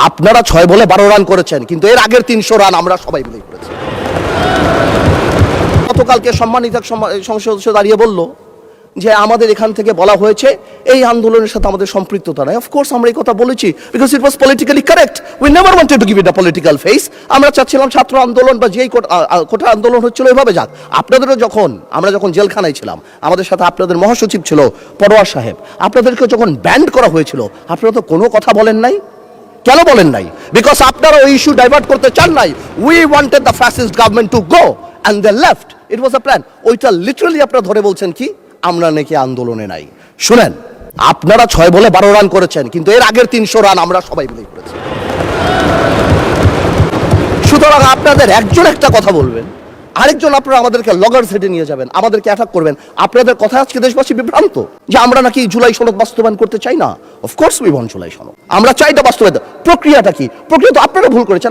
আপনারা 6 বলে 12 রান করেছেন, কিন্তু এর আগের 300 রান আমরা সবাই মিলে করেছি। গতকালকে সম্মানিত সংসদ সদস্য দাঁড়িয়ে বলল যে আমাদের এখান থেকে বলা হয়েছে এই আন্দোলনের সাথে আমাদের সম্পৃক্ততা নাই। অফকোর্স আমরা এই কথা বলেছি, because it was politically correct. We never wanted to give it a political face. আমরা চাচ্ছিলাম ছাত্র আন্দোলন বা যেই কোটা আন্দোলন হচ্ছিল এভাবে যাক। আপনাদেরও আমরা যখন জেলখানায় ছিলাম, আমাদের সাথে আপনাদের মহাসচিব ছিল পরোয়ার সাহেব, আপনাদেরকে যখন ব্যান্ড করা হয়েছিল আপনারা তো কোনো কথা বলেন নাই। কেন বলেন নাই? বিকজ আপনারা ওই ইস্যু ডাইভার্ট করতে চান নাই। We wanted the fascist government to go and they left. It was a plan. ওইটা লিটারালি আপনারা ধরে বলছেন কি আমরা নাকি আন্দোলনে নাই। শুনেন, আপনারা 6 বলে 12 রান করেছেন, কিন্তু এর আগের 300 রান আমরা সবাই মিলে করেছি। সুতরাং আপনাদের একজন একটা কথা বলবেন, আরেকজন আপনারা আমাদেরকে লগর সেটে নিয়ে যাবেন, আমাদেরকে অ্যাটাক করবেন। আপনাদের কথা আজকে দেশবাসী বিভ্রান্ত যে আমরা নাকি জুলাই সনদ বাস্তবায়ন করতে চাই না। অফকোর্স উই ওয়ান্ট জুলাই সনদ, আমরা চাই না বাস্তবায়ন। প্রক্রিয়াটা কি? প্রক্রিয়া তো আপনারা ভুল করেছেন।